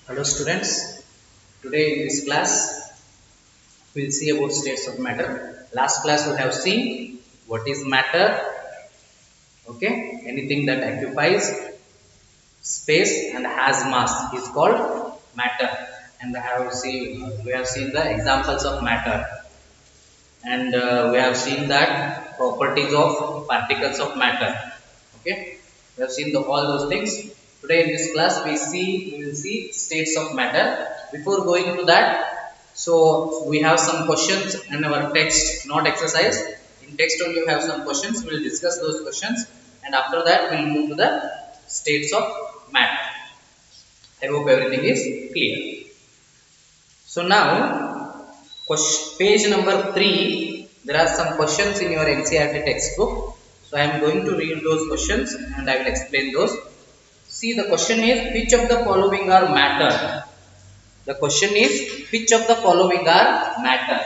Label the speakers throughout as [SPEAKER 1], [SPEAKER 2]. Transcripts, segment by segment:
[SPEAKER 1] Hello students, today in this class we will see about states of matter. Last class we have seen what is matter, okay, anything that occupies space and has mass is called matter, and we have seen the examples of matter, and we have seen that properties of particles of matter, okay. We have seen all those things. Today in this class we will see states of matter. Before going to that, so we have some questions in our text, not exercise. In text only we have some questions. We will discuss those questions, and after that we will move to the states of matter. I hope everything is clear. So now, page number 3, there are some questions in your NCERT textbook. So I am going to read those questions and I will explain those. See, the question is, which of the following are matter? The question is, which of the following are matter?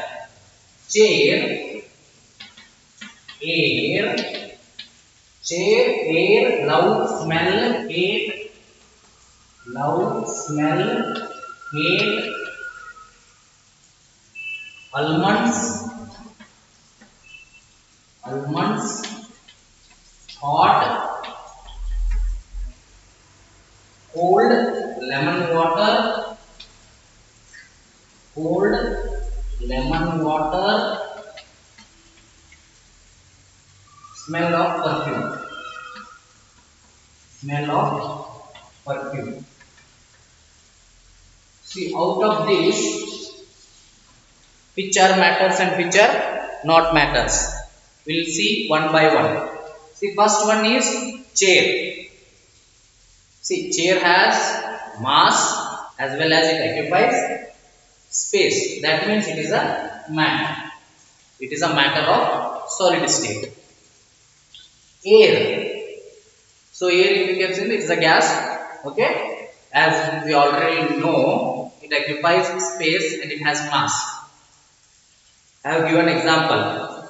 [SPEAKER 1] Chair, air, loud smell, hate, almonds, hot, cold, lemon water, smell of perfume. See, out of these, which are matters and which are not matters? We will see one by one. See, first one is chair. See, chair has mass as well as it occupies space. That means it is a matter. It is a matter of solid state. Air. So air, if you can see, it is a gas. Okay. As we already know, it occupies space and it has mass. I have given example.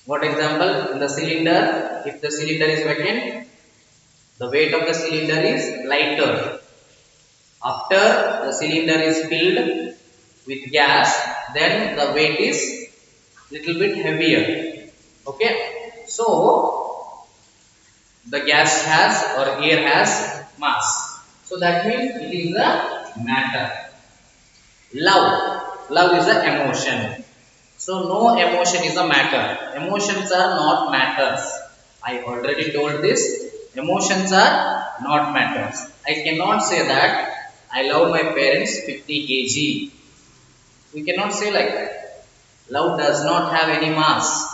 [SPEAKER 1] What example? In the cylinder, if the cylinder is vacant, the weight of the cylinder is lighter. After the cylinder is filled with gas, then the weight is little bit heavier. Okay. So the gas has or air has mass. So that means it is a matter. Love is an emotion. So no emotion is a matter. Emotions are not matters. I already told this. Emotions are not matters. I cannot say that I love my parents 50 kg. We cannot say like that. Love does not have any mass.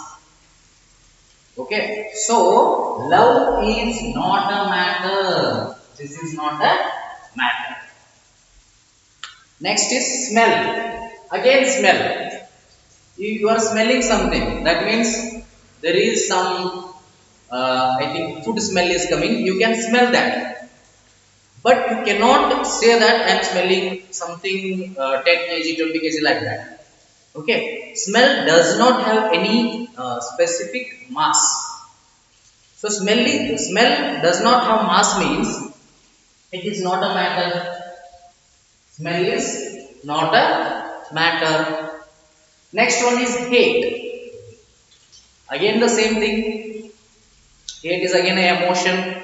[SPEAKER 1] Okay. So love is not a matter. This is not a matter. Next is smell. Again smell. You are smelling something, that means there is some I think food smell is coming. You can smell that, but you cannot say that I am smelling something 10 kg 20 kg like that. Okay, smell does not have any specific mass. So smell does not have mass means it is not a matter. Smell is not a matter. Next one is hate. Again the same thing. Hate is again an emotion.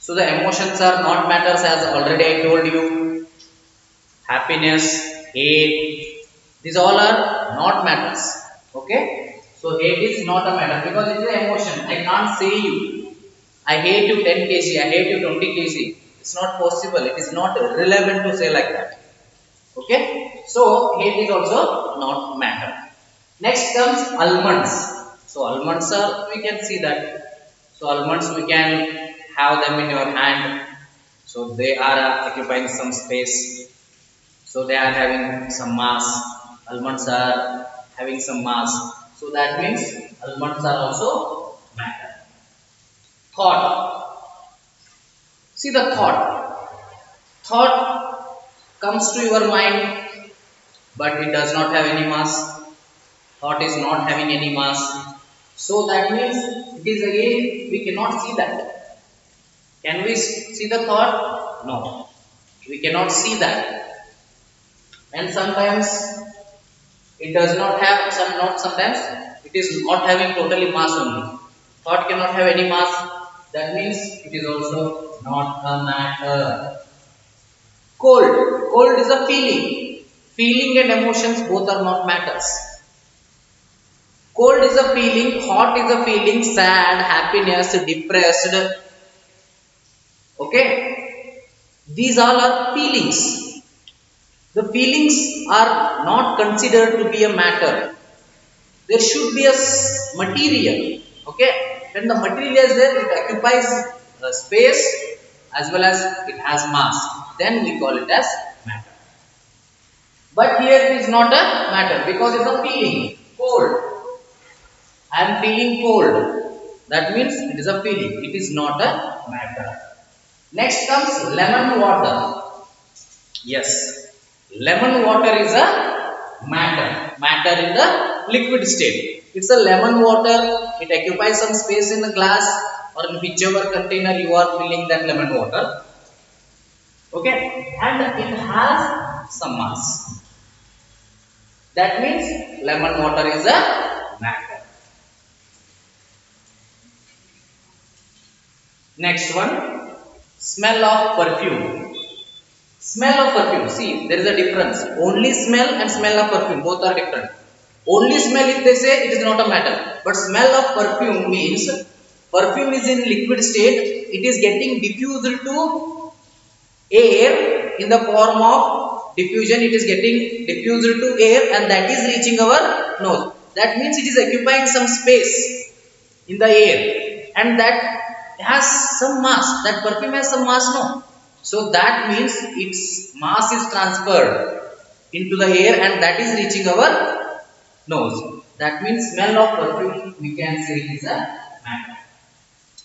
[SPEAKER 1] So the emotions are not matters, as already I told you. Happiness, hate, these all are not matters. Okay. So hate is not a matter because it is an emotion. I can't say you, I hate you 10 kg, I hate you 20 kg. It's not possible. It is not relevant to say like that. Okay. So hate is also not matter. Next comes almonds. So almonds are, we can see that. So almonds we can have them in your hand. So they are occupying some space. So they are having some mass. Almonds are having some mass. So that means almonds are also matter. Thought. See the thought. Thought comes to your mind, but it does not have any mass. Thought is not having any mass. So that means it is again, we cannot see that. Can we see the thought? No. We We cannot see that. And sometimes it does not have not sometimes it is not having totally mass only. Thought cannot have any mass. That means it is also not a matter. Cold. Cold is a feeling. Feeling and emotions both are not matters. Cold is a feeling, hot is a feeling, sad, happiness, depressed. Okay? These all are feelings. The feelings are not considered to be a matter. There should be a material. Okay? When the material is there, it occupies space as well as it has mass. Then we call it as matter. But here it is not a matter because it's a feeling. Cold. I am feeling cold. That means it is a feeling. It is not a matter. Next comes lemon water. Yes. Lemon water is a matter. Matter in the liquid state. It's a lemon water. It occupies some space in the glass or in whichever container you are filling that lemon water. Okay. And it has some mass. That means lemon water is a matter. Next one, smell of perfume. Smell of perfume. See, there is a difference. Only smell and smell of perfume, both are different. Only smell, if they say, it is not a matter. But smell of perfume means perfume is in liquid state. It is getting diffused to air in the form of diffusion. It is getting diffused to air and that is reaching our nose. That means it is occupying some space in the air and that has some mass. That perfume has some mass, no? So that means its mass is transferred into the air and that is reaching our nose. That means smell of perfume we can say is a matter.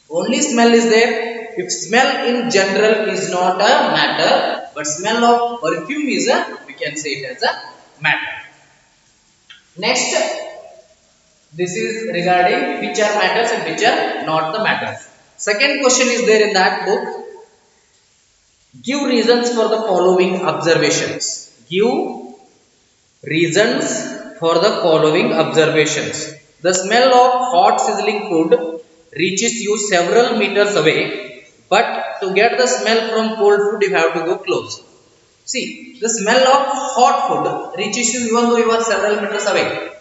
[SPEAKER 1] Only smell is there. If smell in general is not a matter, but smell of perfume is a, we can say it as a matter. Next, this is regarding which are matters and which are not the matters. Second question is there in that book. Give reasons for the following observations. Give reasons for the following observations. The smell of hot sizzling food reaches you several meters away, but to get the smell from cold food you have to go close. See, the smell of hot food reaches you even though you are several meters away.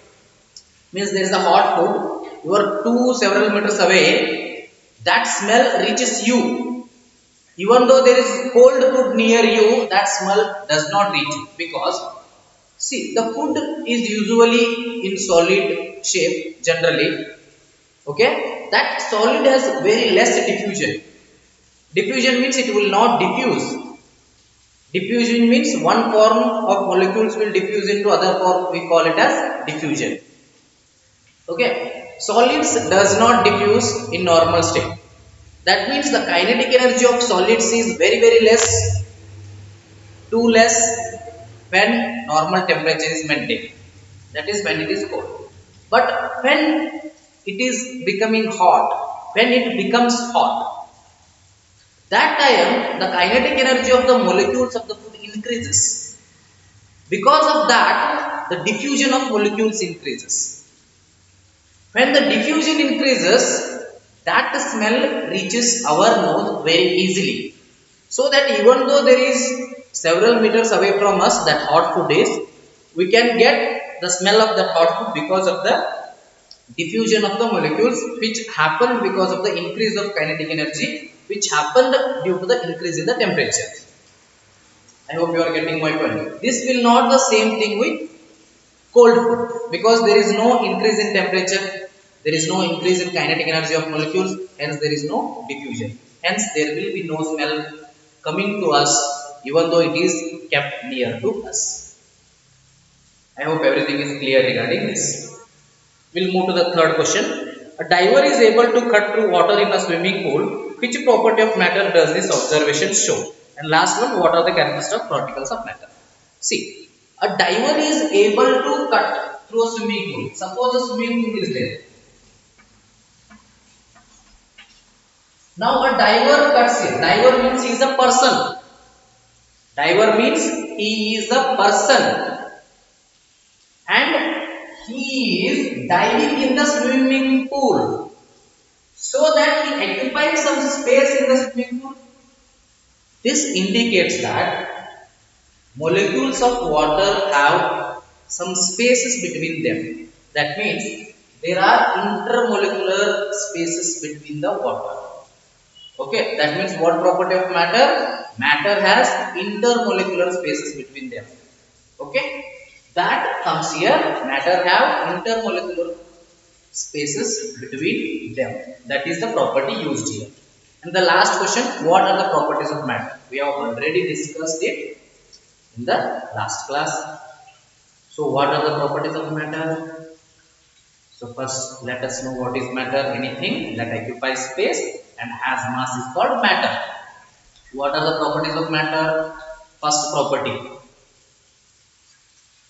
[SPEAKER 1] Means there is a hot food, you are several meters away, that smell reaches you. Even though there is cold food near you, that smell does not reach you because see, the food is usually in solid shape generally. Okay, that solid has very less diffusion. Diffusion means it will not diffuse. Diffusion means one form of molecules will diffuse into other form. We call it as diffusion. Okay, solids does not diffuse in normal state. That means the kinetic energy of solids is very less, too less when normal temperature is maintained. That is when it is cold. But when it is becoming hot, when it becomes hot, that time the kinetic energy of the molecules of the food increases. Because of that, the diffusion of molecules increases. When the diffusion increases, that smell reaches our nose very easily. So that even though there is several meters away from us that hot food is, we can get the smell of that hot food because of the diffusion of the molecules which happened because of the increase of kinetic energy which happened due to the increase in the temperature. I hope you are getting my point. This will not the same thing with cold food because there is no increase in temperature, there is no increase in kinetic energy of molecules, hence there is no diffusion. Hence there will be no smell coming to us even though it is kept near to us. I hope everything is clear regarding this. We'll move to the third question. A diver is able to cut through water in a swimming pool. Which property of matter does this observation show? And last one, what are the characteristics of particles of matter? See, a diver is able to cut through a swimming pool. Suppose a swimming pool is there. Now a diver cuts here. Diver means he is a person. Diver means he is a person and he is diving in the swimming pool so that he occupies some space in the swimming pool. This indicates that molecules of water have some spaces between them. That means there are intermolecular spaces between the water. Okay, that means what property of matter? Matter has intermolecular spaces between them. Okay, that comes here. Matter have intermolecular spaces between them. That is the property used here. And the last question, what are the properties of matter? We have already discussed it in the last class. So what are the properties of matter? So first let us know what is matter. Anything that occupies space and has mass is called matter. What are the properties of matter? First property,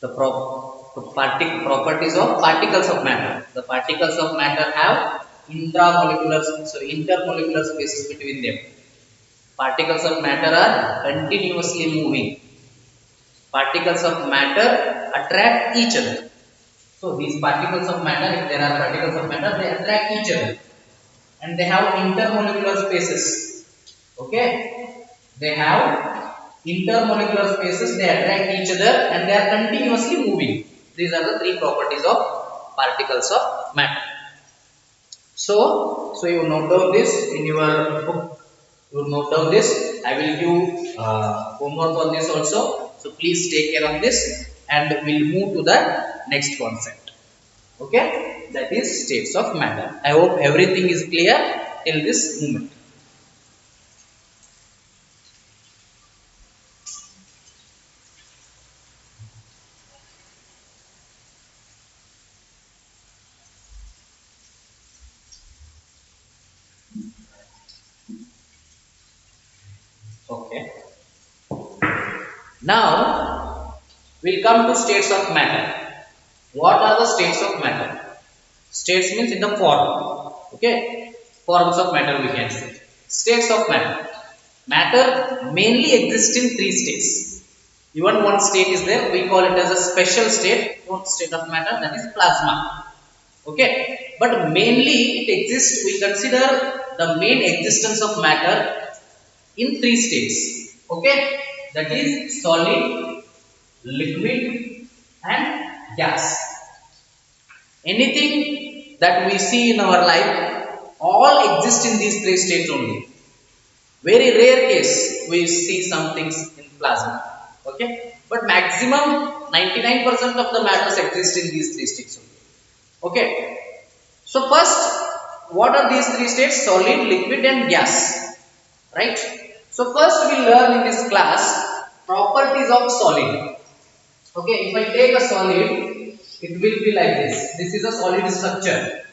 [SPEAKER 1] the properties of particles of matter. The particles of matter have intermolecular spaces between them. Particles of matter are continuously moving. Particles of matter attract each other. So these particles of matter, if there are particles of matter, they attract each other and they have intermolecular spaces. Okay, they have intermolecular spaces, they attract each other and they are continuously moving. These are the three properties of particles of matter. So you note down this in your book. You note down this. I will give homework on this also. So please take care of this and we'll move to the next concept. Okay, that is states of matter. I hope everything is clear till this moment. Okay. Now we'll come to states of matter. What are the states of matter? States means in the form. Okay, forms of matter we can say. States of matter. Matter mainly exists in three states. Even one state is there. We call it as a special state. One state of matter, that is plasma. Okay, but mainly it exists. We consider the main existence of matter in three states. Okay, that is solid, liquid, and gas. Anything that we see in our life all exist in these three states only. Very rare case we see some things in plasma. Okay, but maximum 99% of the matters exist in these three states only. Okay, so first, what are these three states? Solid, liquid, and gas. Right? So first we learn in this class properties of solid. Okay, if I take a solid, it will be like this. This is a solid structure.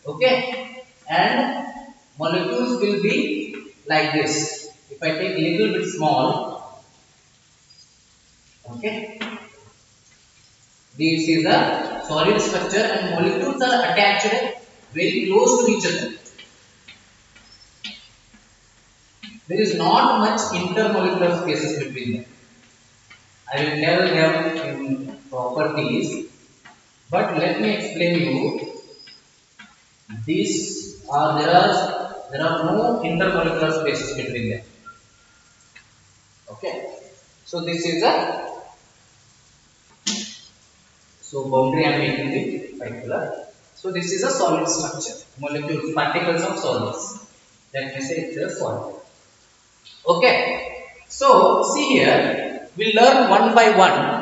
[SPEAKER 1] Okay, and molecules will be like this. If I take little bit small, okay, this is a solid structure and molecules are attached very close to each other. There is not much intermolecular spaces between them. I will tell them in properties, but let me explain you. These are there are no intermolecular spaces between them. Okay, so this is a boundary I am making it particular. So this is a solid structure, molecules, particles of solids. Let me say it's a solid. Okay, so see here, we learn one by one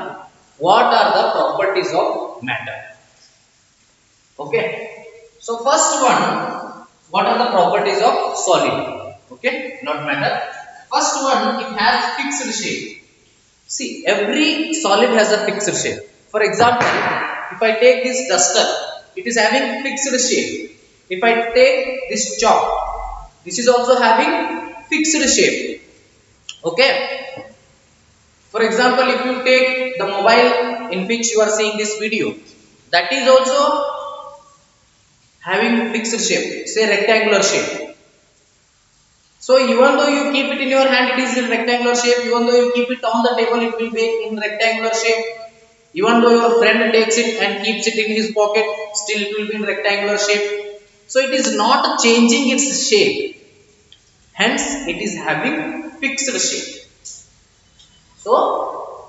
[SPEAKER 1] what are the properties of matter. Okay, so first one, what are the properties of solid? Okay, not matter. First one, it has fixed shape. See, every solid has a fixed shape. For example, if I take this duster, it is having fixed shape. If I take this chalk, this is also having fixed shape. Okay. For example, if you take the mobile in which you are seeing this video, that is also having fixed shape, say rectangular shape. So even though you keep it in your hand, it is in rectangular shape. Even though you keep it on the table, it will be in rectangular shape. Even though your friend takes it and keeps it in his pocket, still it will be in rectangular shape. So it is not changing its shape. Hence, it is having fixed shape. So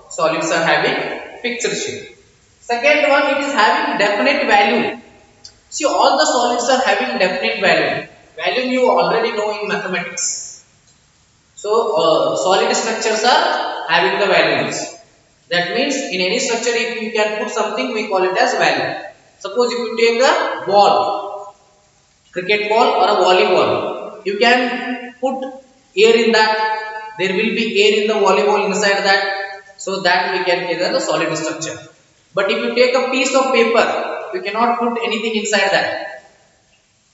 [SPEAKER 1] solids are having fixed shape. Second one, it is having definite value. See, all the solids are having definite value. Value you already know in mathematics. So solid structures are having the values. That means in any structure, if you can put something, we call it as value. Suppose if you take a ball, cricket ball or a volleyball, you can put air in that. There will be air in the volleyball inside that. So that we can take as a solid structure. But if you take a piece of paper, you cannot put anything inside that.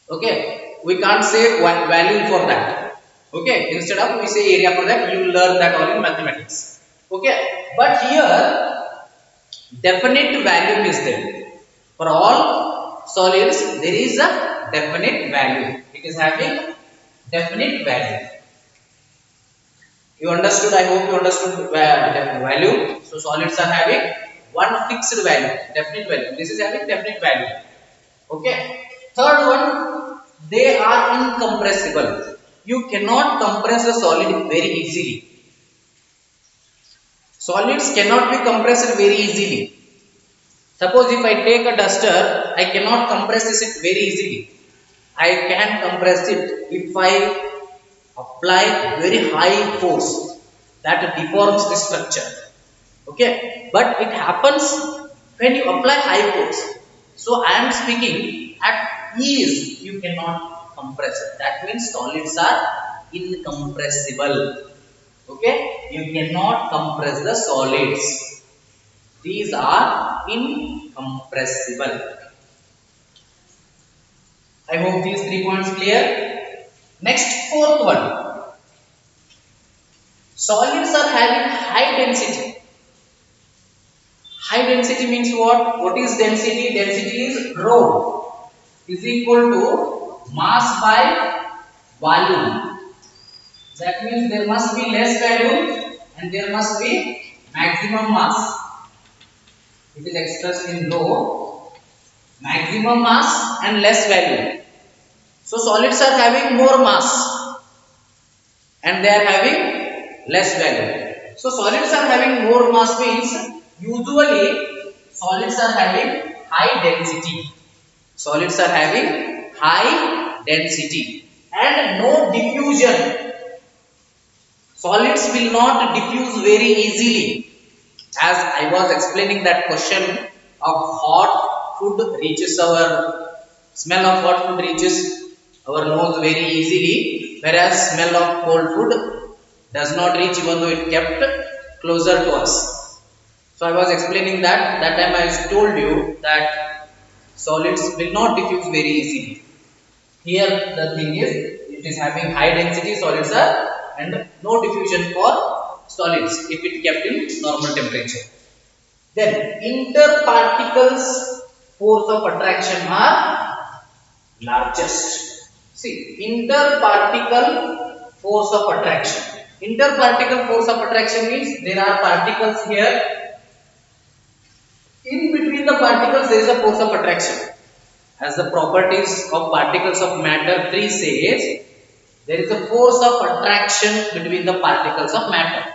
[SPEAKER 1] Okay, we can't say one value for that. Okay, instead of we say area for that, you will learn that all in mathematics. Okay, but here definite value is there. For all solids, there is a definite value. It is having definite value. You understood? I hope you understood value. So solids are having one fixed value, definite value. This is having definite value. Okay. Third one, they are incompressible. You cannot compress a solid very easily. Solids cannot be compressed very easily. Suppose if I take a duster, I cannot compress it very easily. I can compress it if I apply very high force that deforms the structure. Okay, but it happens when you apply high force. So I am speaking at ease, you cannot compress it. That means solids are incompressible. Okay, you cannot compress the solids. These are incompressible. I hope these 3 points clear. Next, fourth one. Solids are having high density. High density means what? What is density? Density is rho is equal to mass by volume. That means there must be less volume and there must be maximum mass. It is expressed in rho, maximum mass and less volume. So solids are having more mass and they are having less value. So solids are having more mass means usually solids are having high density. Solids are having high density and no diffusion. Solids will not diffuse very easily. As I was explaining that question of hot food reaches our smell of hot food reaches our nose very easily, whereas smell of cold food does not reach even though it kept closer to us. So I was explaining that time I told you that solids will not diffuse very easily. Here the thing is, it is having high density solids are and no diffusion for solids if it kept in normal temperature. Then interparticles force of attraction are largest. See, interparticle force of attraction. Interparticle force of attraction means there are particles here. In between the particles there is a force of attraction. As the properties of particles of matter 3 says, there is a force of attraction between the particles of matter.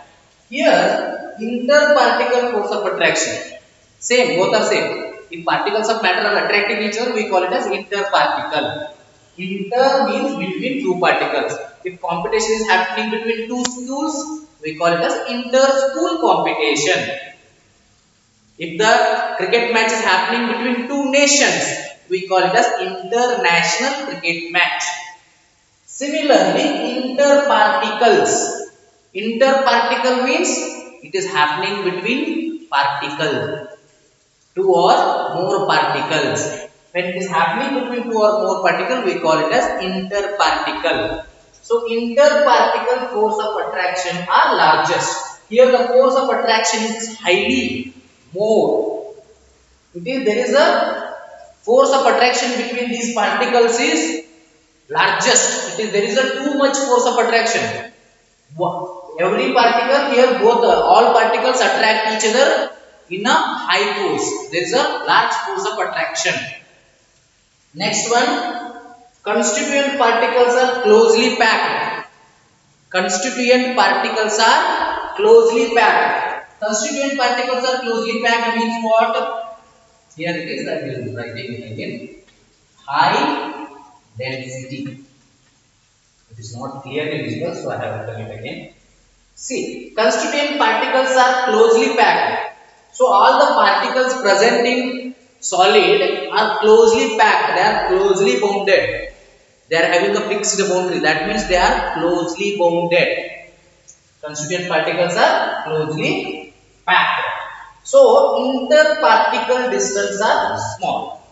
[SPEAKER 1] Here, interparticle force of attraction. Same, both are same. If particles of matter are attracting each other, we call it as interparticle. Inter means between two particles. If competition is happening between two schools, we call it as inter-school competition. If the cricket match is happening between two nations, we call it as international cricket match. Similarly, interparticles. Interparticle means it is happening between particle, two or more particles. When it is happening between two or more particles, we call it as interparticle. So, interparticle force of attraction are largest. Here the force of attraction is highly more. There is a force of attraction between these particles is largest. It is, there is a too much force of attraction. Every particle here, both all particles attract each other in a high force. There is a large force of attraction. Next one, constituent particles are closely packed. Constituent particles are closely packed. Constituent particles are closely packed means what? Here it is, I will write it again. High density. It is not clearly visible, so I have written it again. See, constituent particles are closely packed. So all the particles present in solid are closely packed. They are closely bounded. They are having a fixed boundary. That means they are closely bounded. Constituent particles are closely packed. So interparticle distance are small.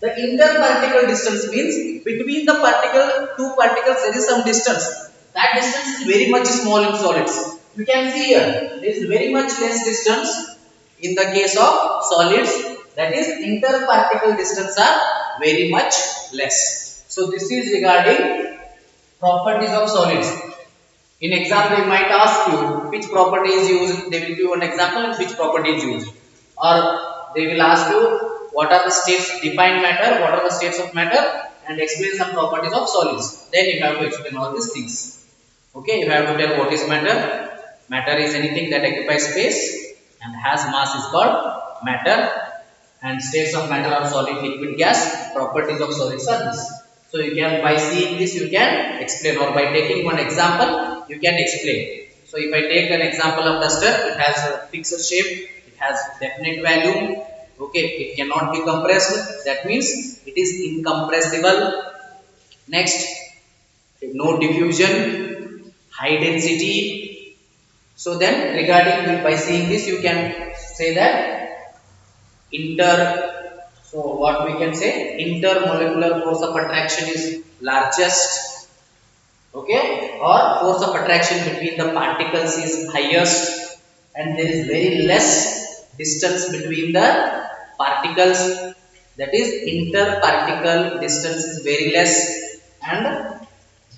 [SPEAKER 1] The interparticle distance means between the two particles there is some distance. That distance is very much small in solids. You can see here there is very much less distance in the case of solids. That is interparticle distance are very much less. So this is regarding properties of solids. In exam, they might ask you which property is used. They will give you an example and which property is used. Or they will ask you what are the states, define matter, what are the states of matter, and explain some properties of solids. Then you have to explain all these things. Okay, you have to tell what is matter. Matter is anything that occupies space and has mass is called matter. And states of matter are solid, liquid, gas. Properties of solids are this. So you can, by seeing this, you can explain, or by taking one example, you can explain. So if I take an example of duster, it has a fixed shape, it has definite value. Okay, it cannot be compressed. That means it is incompressible. Next, no diffusion, high density. So then, regarding, by seeing this, you can say that so what we can say, intermolecular force of attraction is largest, okay, or force of attraction between the particles is highest, and there is very less distance between the particles. That is interparticle distance is very less, and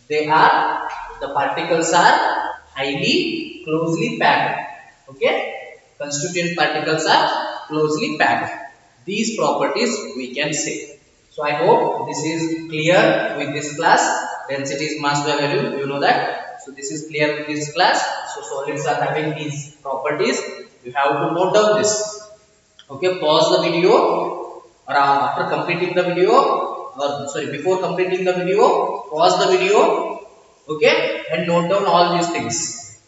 [SPEAKER 1] the particles are highly closely packed. Okay, constituent particles are closely packed. These properties we can say. So I hope this is clear with this class. Density is mass by volume, you know that. So this is clear with this class. So solids are having these properties. You have to note down this. Okay, pause the video, or after completing the video, or sorry, before completing the video, pause the video. Okay, and note down all these things.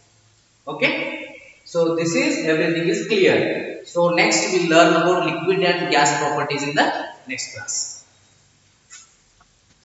[SPEAKER 1] Okay, so this is, everything is clear. So next we learn about liquid and gas properties in the next class.